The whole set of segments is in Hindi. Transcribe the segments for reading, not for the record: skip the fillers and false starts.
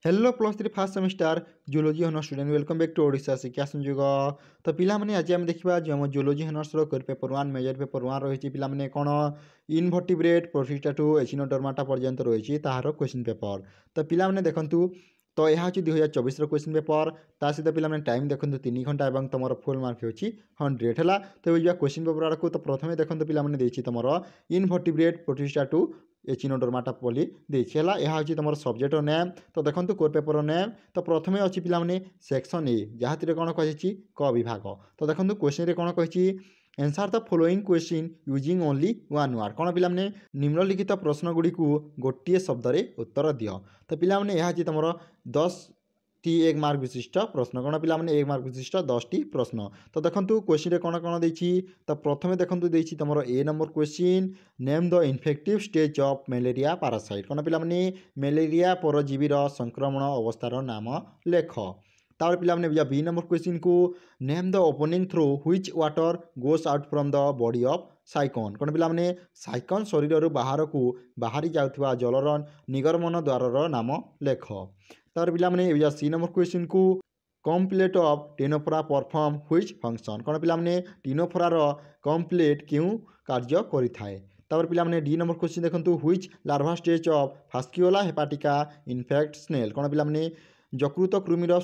Hello plus three first semester zoology honours student welcome back to Odisha Shiksha Sanyog. तो पिलामाने आज आम देखा जो आम zoology honours core paper 1 major paper 1 रही पिलामाने कौन इनभर्टिब्रेट प्रोसिस्टाटू एचिनोडर्माटा पर्यंत रही तार क्वेश्चन पेपर। तो पिलामाने देखंतु तो यह हूँ 2024 क्वेश्चन पेपर ता सहित पिलामाने टाइम देखो 3 घंटा और तुम फुल मार्क हो 100 है। तो ये क्वेश्चन पेपर आड़क तो प्रथम देखो पिलामाने तुम इनभर्टिब्रेट प्रोसिस्टाटू एचिनोडर्माटा बोली देछि हला। यह हूँ तुम सब्जेक्ट नेम। तो देखो कोर पेपर नेम तो प्रथम अच्छी पिलामाने सेक्शन ए जहाँ कौन कही क विभाग। तो देखो क्वेश्चन कौन कही answer the following question using only one word कौन पिलामाने निम्नलिखित प्रश्न गुड़ी को गोटे शब्द उत्तर दियो। तो पिलामाने यह हूँ तुम 10 एक मार्क विशिष्ट प्रश्न कौन पिलामाने 1 मार्क विशिष्ट 10 टी प्रश्न। तो देखो क्वेश्चन कौन कौन देछि तो प्रथम देखो देछि तुम A number question name the infective stage of malaria parasite कौन पिलामाने मलेरिया परजीवीर संक्रमण अवस्थार नाम लेख। तापर पिलामाने बी नंबर क्वेश्चन को name the opening through which water goes out from the body of sycon कौन पिलामाने साइकोन शरीर बाहर को बाहरी जाउथवा जलर निगमन द्वार नाम लेख। तापर पिलामाने सी नंबर क्वेश्चन को comb plate of Ctenophora perform which function कौन पिलामाने टेनोफोरार कम्प्लेट क्यों कार्य करिथाए। तापर पिलामाने डी नंबर क्वेश्चन देखंतु which larva stage of Fasciola hepatica infect snail कौन पिलामाने यकृत कृमिर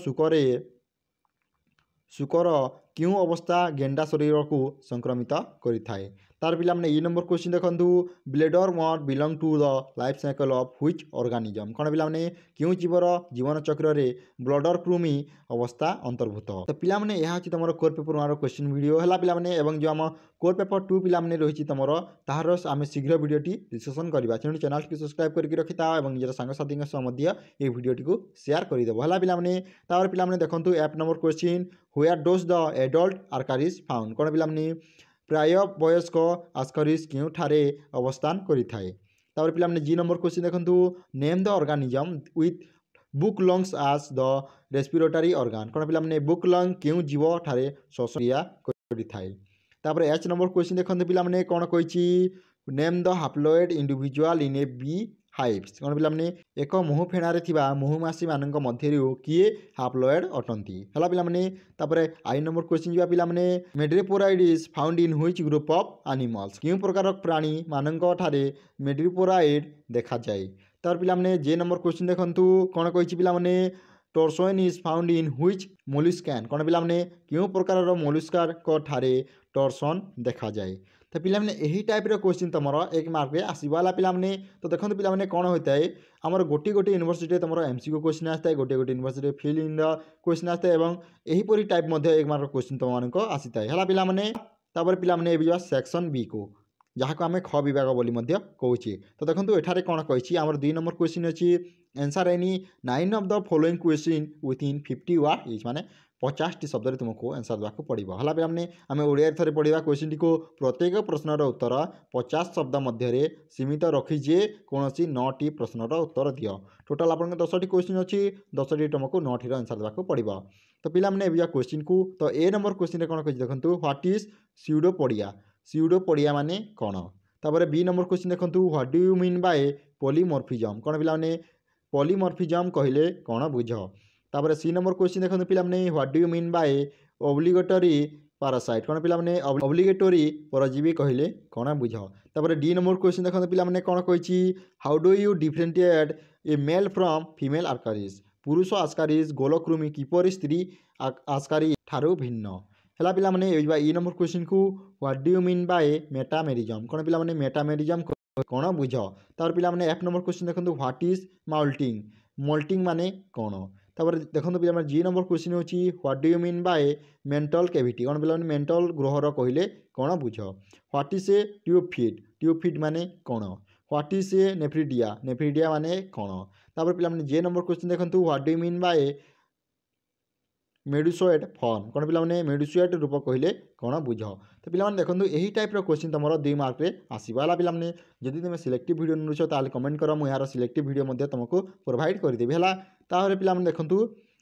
शुकर क्यों अवस्था गेंडा शरीर को संक्रमित करिथाए। तार पिलामाने ई नंबर क्वेश्चन देखंतु bladder mud belong to the life cycle of which organism कौन पिलामाने क्यों जीवर जीवन चक्र रे ब्लडर कृमि अवस्था अंतर्भूत। तो पिलामाने यह हूँ तुम कोर पेपर 1 क्वेश्चन वीडियो है पिलामाने एवं जो आम कोर पेपर 2 पिलामाने रही तुम तार आम शीघ्र वीडियोटी डिस्कसन करवा तेणु चैनल की सब्सक्राइब करके रखिता और निजर सांगसाथी सह ये वीडियोटी को शेयर करदेव है पिलामाने। तापर पिलामाने देखंतु F number question where does the adult Ascaris found कौन पिलामाने प्राय वयस्क आस्कारिस क्यों ठारे अवस्थान करिथाए। तापर पिलामाने जी नंबर क्वेश्चन देखंतु name the organism with book lungs as the respiratory organ कौन पिलामाने बुक लंग क्यों जीव ठारे श्वास क्रिया करिथाए। तापर एच नंबर क्वेश्चन देखंतु पिलामाने कौन कहिछि name the haploid individual in a bee hives कौन पिलामाने एक मुहु फेणारे थिबा मुहुमासी मानक मध्यरु किए हाप्लोइड अटंती हला पिलामाने। तापर आई नंबर क्वेश्चन जिबा पिलामाने madreporite is found in which group of animals क्यों प्रकार प्राणी मानक ठारे मेड्रिपोराइड देखा जाए। तापर पिलामाने जे नंबर क्वेश्चन देखंतु कौन कहिछि पिलामाने टॉर्सोइन इज फाउंड इन व्हिच मोलस्कैन कौन पिलामाने क्यों प्रकार मोलस्कार को ठारे टॉर्सन देखा जाए। तो पिलामाने यही टाइप क्वेश्चन तुम 1 मार्क में आसवाला पिलामाने। तो देखो पिलामाने कौन होता है आमर गोटे गोटे यूनिवर्सिटी तुम एमसीक्यू क्वेश्चन आता है गोटे गोटे university fill in the question आता है और यहीपरी टाइप 1 मार्क क्वेश्चन तुम आसी है पिलामाने। तापर पिलामाने ए सेक्शन बी को जहाँ को आम ख विभाग बोली कहे। तो देखो एठारे कौन कही आमर 2 नंबर क्वेश्चन अच्छी answer any 9 of the following question within 50 word is माने 50 टी शब्द तुमको आंसर देवाक पड़ो है पिलामाने। आम ओडिया थे पढ़ा क्वेश्चन टी को प्रत्येक प्रश्नर उत्तर 50 शब्द मध्य सीमित रखीजे कौन 9 टी प्रश्नर उत्तर दियो। टोटाल आप 10 टी क्वेश्चन अच्छी 10 टी तुमको 9 टी आंसर देवाक पड़ो। तो पिलामाने क्वेश्चन को तो ए नंबर क्वेश्चन कौन कही देखो व्हाट इज स्यूडोपोडिया स्यूडोपोडिया माने कौन। तापर बी नंबर क्वेश्चन देखो what do you mean bye polymorphism कौन पिलामाने पॉलीमॉर्फिज्म कहले कौन बुझ। तापर सी नंबर क्वेश्चन देखो पिलामाने what do you mean by obligatory parasite कौन पिलामाने ऑब्लिगेटरी परजीवी कहले कौन बुझ। तापर डी नंबर क्वेश्चन देखो पिलामाने कौन कही how do you differentiate a male from female Ascaris पुरुष आस्कारिस गोलकृमि किपरि स्त्री आस्कारी ठारू भिन्न है पिलामाने। ई नंबर क्वेश्चन को what do you mean by metamerism कौन पिलामाने मेटामेरिज्म कौन बुझ। तापर पिलामाने एफ नंबर क्वेश्चन देखो व्हाट इज माल्टिंग मोल्टिंग माने कौन। तापर देखो पिलामाने जी नंबर क्वेश्चन होची what do you mean by mantle cavity कौन पिलामाने मेंटल ग्रहर कहले कौन बुझ। What is a tube feet माने कौन। व्हाट इज ए नेफ्रिडिया माने कौन। तापर पिलामाने जे नंबर क्वेश्चन देखो what do you mean by medusoid form कौन पिलामाने मेडुसोएड रूप कहले कौन बुझ। तो पिलामाने देखो यही टाइप क्वेश्चन तुम 2 मार्क में आसवाला पिलामाने। जदि तुम सिलेक्टिव वीडियो नुछ ताल कमेंट कर मुझे सिलेक्टिव वीडियो तुमको प्रोवाइड करदेवी है। तापर पिलामाने देखो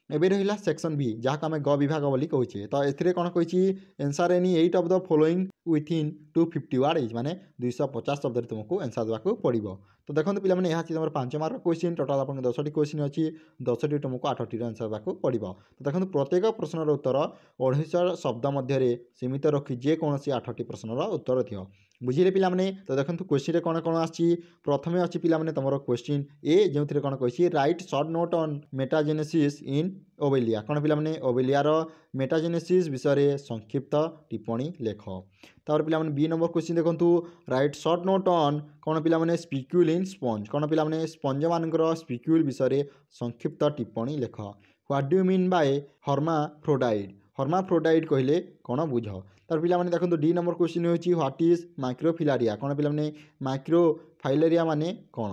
एबे रहिला सेक्शन बी जहाँ आम ग विभाग बोली कहूचे तो ए कौन कही answer any 8 of the following within 250 word is माने 250 शब्द तुमको एनसर देवाक पड़ो। तो देखो पे यहाँ तुम 5 मार्क क्वेश्चन टोटाल आप 10टी क्वेश्चन अच्छी 10टी तुमको 8टी आंसर देवाक पड़ो। तो देखो प्रत्येक प्रश्नर उत्तर 250 शब्द मध्य सीमित रखी जेकोसी 8टी प्रश्नर उत्तर दियो बुझे पे। तो देखो क्वेश्चन कौन कौन आसी प्रथम अच्छी पे तुम क्वेश्चन ए जो थे कौन कही right short note on metagenesis in Obelia कौन पे ओबेलियार मेटाजेनेसिस विषय संक्षिप्त टिप्पणी लेख। तापर पे बी नंबर क्वेश्चन देखो राइट सर्ट नोट ऑन कौन पे स्पिक्यूल इन स्पंज कौन पे स्पंज मानकर स्पिक्यूल विषय संक्षिप्त टिप्पणी लेख। What do you mean by hermaphrodite hermaphrodite कहले कौन बुझ। तार पे देखो डी नंबर क्वेश्चन होची व्हाट इज माइक्रोफिलारिया कौन पे माइक्रोफाइलेरिया माने कौन।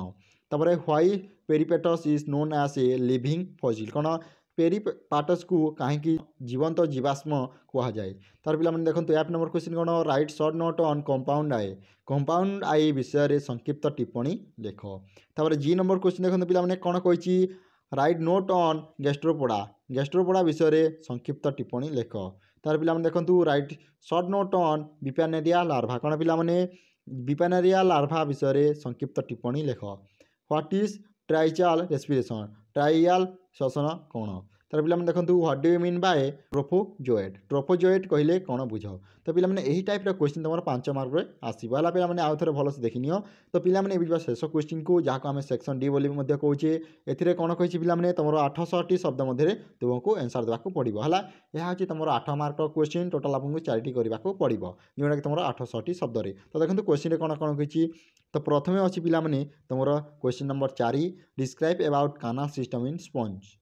तापर why Peripatus is known as a living fossil कौन पेरिपाटस को कहीं जीवंत जीवाश्म कह जाए। तार पे देखो ऐप नंबर क्वेश्चन कौन write short note on compound eye विषय संक्षिप्त टिप्पणी लेख। तापर जी नंबर क्वेश्चन देखो पे कौन कही राइट नोट ऑन गैस्ट्रोपोडा विषय संक्षिप्त टिप्पणी लेख। तार पे देखो write short note on bipinnaria larva कौन पे बिपानेरिया लार्भा विषय संक्षिप्त टिप्पणी लेख। What is tracheal respiration tracheal श्वसन कौन। तार पे देखो what do you mean by trophozoite कहले कौन बुझ। तो पे यही टाइप क्वेश्चन तुम 5 मार्क आसला पे आउ थे भलसे देखनी। तो पे शेष क्वेश्चन को जहाँ आम सेक्शन डी बोली कहे ए कौन कही पे तुम 800टी शब्द मध्य तुमको एनसर देवाक पड़ो है। यह हूँ तुम 8 मार्क क्वेश्चन टोटाल आपको 4टी करने पड़ो जोटा कि तुम 800टी शब्द। तो देखो क्वेश्चन कौन कौन कही तो प्रथम अच्छी पे तुम question number 4 describe about canal system in sponge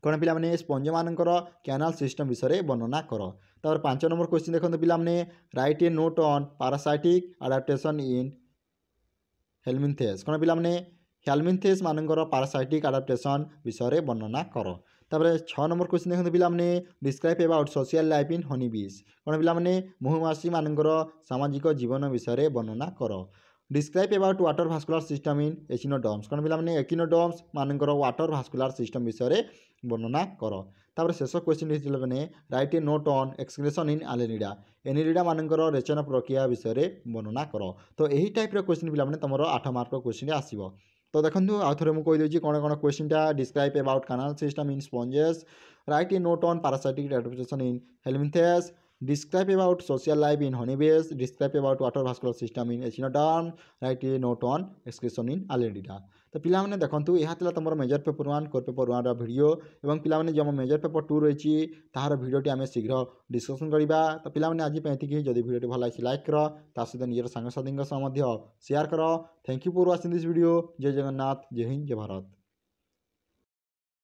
कौन पे स्पंज मानकर कैनाल सिस्टम विषय वर्णना कर। तापर 5 नंबर क्वेश्चन देखो पे write a note on parasitic adaptation in helminthes कौन पे हेलमिन्थेस मानकर पैरासाइटिक अडाप्टेशन विषय वर्णना कर। तापर 6 नंबर क्वेश्चन देखो पे डिस्क्राइब अबाउट सोशल लाइफ इन हनी बीज कौन पे महुमासी मानकर सामाजिक जीवन विषय वर्णना कर। Describe about water vascular system in echinoderms कौन पे एकिनोडर्म्स मानकर वाटर भास्कुलार सिस्टम विषय वर्णना कर। तापर शेष क्वेश्चन मैंने right a note on excretion in Annelida मानकर रेचन प्रक्रिया विषय वर्णना कर। तो यही टाइप क्वेश्चन पे तुम 8 मार्क क्वेश्चन आसो। तो देखो आउ थे मुझे कहीदे कौन कौन क्वेश्चनटा describe about canal system in sponges write a note on parasitic adaptation in helminthes describe about social life in honeybees describe about water vascular system in echinoderm write a note on excretion in Annelida. तो पिलाने देखो यह तुम major paper 1 core paper 1 video और पिलाने जो मेजर पेपर 2 रही तार भिडियोटी आम शीघ्र डिस्कसन करवा। तो पिलाने आज ये जब भिडियोटी भल लगे लाइक कर ता सहित निजर सांगसाथी शेयर कर। Thank you for watching this video. जय जगन्नाथ जय हिंद जय भारत।